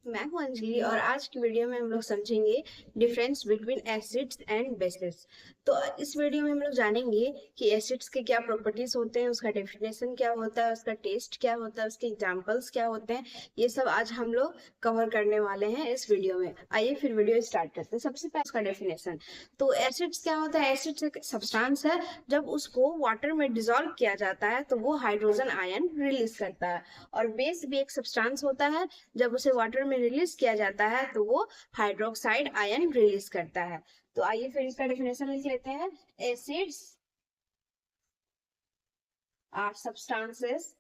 मैं हूं अंजलि और आज की वीडियो में हम लोग समझेंगे difference between acids and bases. तो इस वीडियो में हम लोग जानेंगे कि एसिड्स के क्या प्रॉपर्टीज होते हैं, उसका डेफिनेशन क्या होता है, उसका टेस्ट क्या होता है, उसके एग्जांपल्स क्या होते हैं। ये सब आज हम लोग कवर करने वाले हैं इस वीडियो में। आइए फिर वीडियो स्टार्ट करते हैं। सबसे पहले उसका डेफिनेशन। तो एसिड्स क्या होता है? एसिड्स एक सब्सटेंस है, जब उसको वाटर में डिसॉल्व किया जाता है तो वो हाइड्रोजन आयन रिलीज करता है। और बेस भी एक सब्सटेंस होता है, जब उसे वाटर में रिलीज किया जाता है तो वो हाइड्रोक्साइड आयन रिलीज करता है। तो आइए फिर इसका डेफिनेशन लिख लेते हैं। Acids are substances.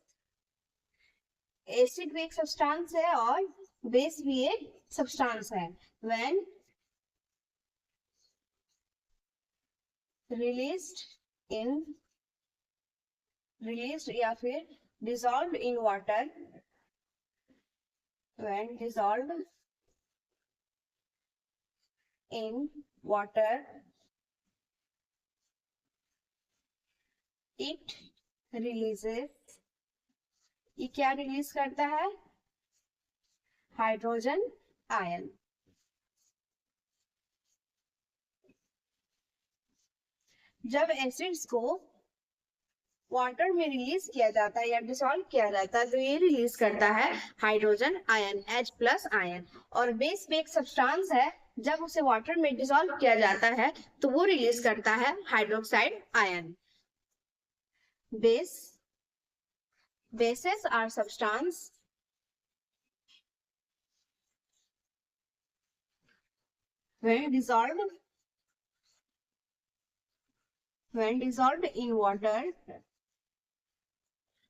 एसिड भी एक सब्सटेंस है और बेस भी एक सब्सटेंस है। व्हेन रिलीज्ड या फिर dissolved in water, when dissolved in water, it releases, ये क्या रिलीज करता है? Hydrogen ion. जब एसिड्स को वाटर में रिलीज किया जाता है या डिसॉल्व किया जाता है तो ये रिलीज करता है हाइड्रोजन आयन, H+ आयन। और बेस भी एक सब्सटेंस है, जब उसे वाटर में डिसॉल्व किया जाता है तो वो रिलीज करता है hydroxide ion. Bases are substance when dissolved in water।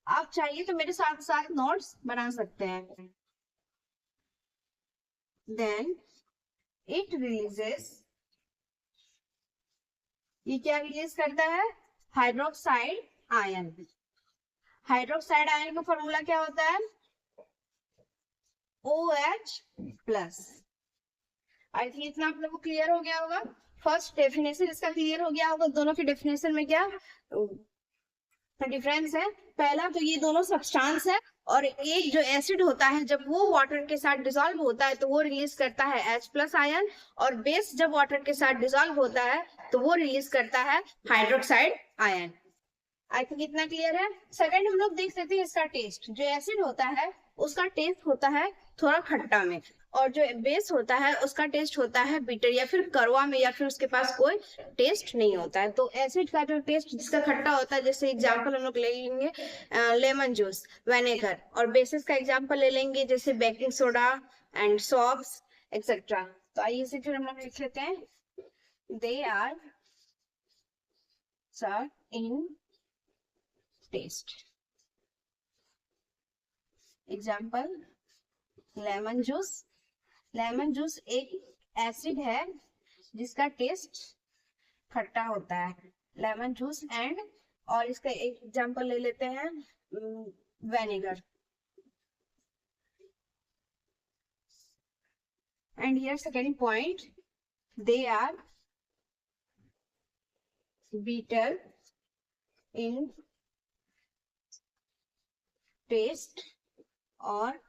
आप चाहिए तो मेरे साथ साथ नोट्स बना सकते हैं। Then it releases, ये क्या रिलीज करता है? Hydroxide ion. हाइड्रोक्साइड आयन का फॉर्मूला क्या होता है? OH+। आई थिंक इतना आप लोगों को क्लियर हो गया होगा। फर्स्ट डेफिनेशन इसका क्लियर हो गया होगा। दोनों की डेफिनेशन में क्या डिफरेंस है? पहला तो ये दोनों सब्सटेंस है, और एक जो एसिड होता है जब वो वाटर के साथ डिसॉल्व होता है तो वो रिलीज करता है H+ आयन, और बेस जब वाटर के साथ डिसॉल्व होता है तो वो रिलीज करता है हाइड्रोक्साइड आयन। आई थिंक इतना क्लियर है। सेकंड हम लोग देख लेते हैं इसका टेस्ट। जो एसिड होता है उसका टेस्ट होता है थोड़ा खट्टा में, और जो बेस होता है उसका टेस्ट होता है बिटर या फिर कड़वा में, या फिर उसके पास कोई टेस्ट नहीं होता है। तो एसिड का जो टेस्ट जिसका खट्टा होता है, जैसे एग्जांपल हम लोग ले लेंगे लेमन जूस, विनेगर। और बेसिस का एग्जांपल ले लेंगे जैसे baking soda and soaps etcetera. तो आइए इसे फिर हम लोग लिख लेते हैं। They are sour in taste. Example lemon juice. Lemon juice एक एसिड है जिसका टेस्ट खट्टा होता है, लेमन जूस। एंड और इसका एक एग्जाम्पल ले लेते हैं vinegar. And here second point, they are bitter in taste और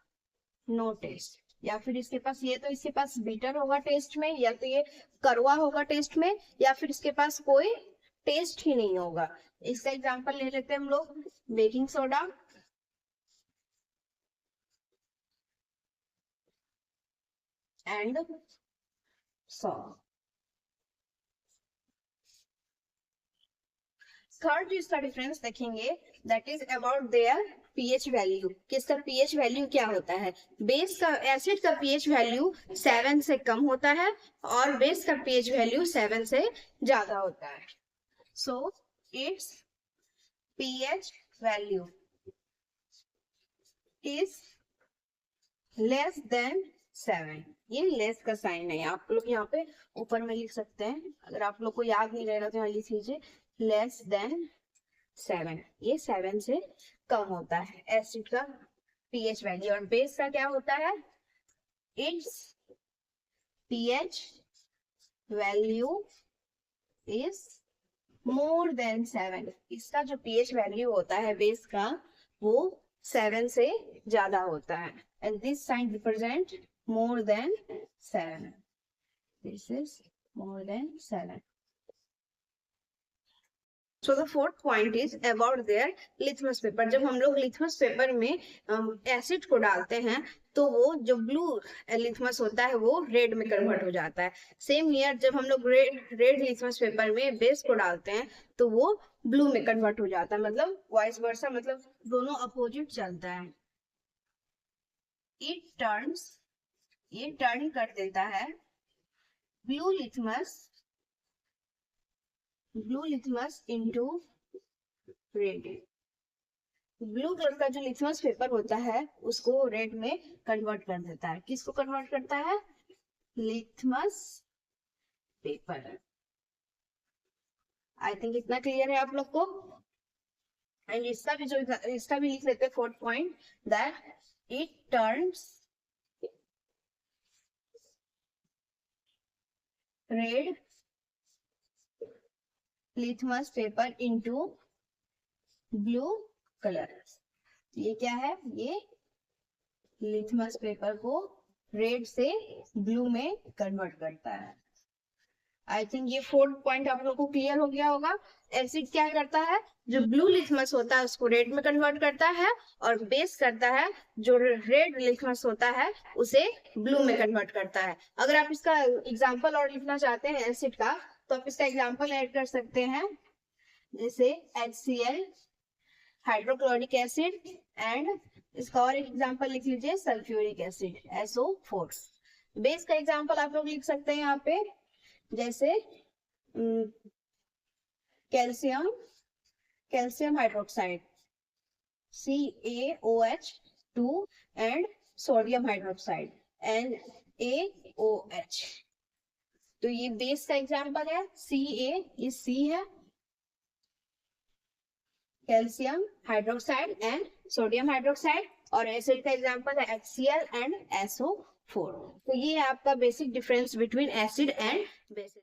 नो टेस्ट। या फिर इसके पास इसके पास बिटर होगा टेस्ट में, या तो ये कड़वा होगा टेस्ट में, या फिर इसके पास कोई टेस्ट ही नहीं होगा। इसका एग्जांपल ले लेते हैं हम लोग baking soda and salt. Third जो इसका डिफरेंस देखेंगे, that is about their pH value. कि इसका पीएच वैल्यू क्या होता है? बेस का एसिड का पीएच वैल्यू 7 से कम होता है, और बेस का पीएच वैल्यू 7 से ज्यादा होता है। So it's pH value is less than 7। ये लेस का साइन है, आप लोग यहाँ पे ऊपर में लिख सकते हैं। अगर आप लोग को याद नहीं रहेगा तो यहाँ लिख लीजिए लेस देन 7। ये 7 से कम होता है एसिड का पीएच वैल्यू। और बेस का क्या होता है? It's pH value is more than 7। इसका जो पीएच वैल्यू होता है बेस का, वो 7 से ज्यादा होता है। and this sign represent more than 7. This is more than 7. So the fourth point is about their litmus paper. जब हम लोग litmus paper में एसिड को डालते हैं तो वो जो ब्लू लिथमस होता है वो रेड में कन्वर्ट हो जाता है. सेम हियर जब हम लोग रेड लिथमस पेपर में बेस को डालते हैं तो वो ब्लू में कन्वर्ट हो जाता है. मतलब वाइस वर्सा, मतलब दोनों अपोजिट चलता है. ये टर्न कर देता है blue litmus into red. Blue colour का जो लिथमस पेपर होता है उसको रेड में कन्वर्ट कर देता है. किसको कन्वर्ट करता है? Litmus paper. आई थिंक इतना क्लियर है आप लोग को. एंड इसका भी लिख लेते हैं fourth point, that it turns red litmus paper into blue colour. ये क्या है? ये लिथमस पेपर को रेड से ब्लू में कन्वर्ट करता है. आई थिंक ये फोर्थ पॉइंट आप लोगों को क्लियर हो गया होगा. एसिड क्या करता है? जो ब्लू लिथमस होता है उसको रेड में कन्वर्ट करता है, और बेस करता है जो रेड लिथमस होता है उसे ब्लू में कन्वर्ट करता है. अगर आप इसका एग्जांपल और लिखना चाहते हैं एसिड का, तो आप इसका एग्जांपल ऐड कर सकते हैं, जैसे HCl, हाइड्रोक्लोरिक एसिड, एंड इसका और एग्जांपल लिख लीजिए सल्फ्यूरिक एसिड SO4. बेस का एग्जांपल आप लोग लिख सकते हैं यहाँ पे, जैसे calcium hydroxide CaOH2 and sodium hydroxide NaOH. तो ये बेस का एग्जांपल है. ये C है, calcium hydroxide and sodium hydroxide, और एसिड का एग्जांपल है HCl एंड SO4. तो ये है आपका basic difference between acid and basic.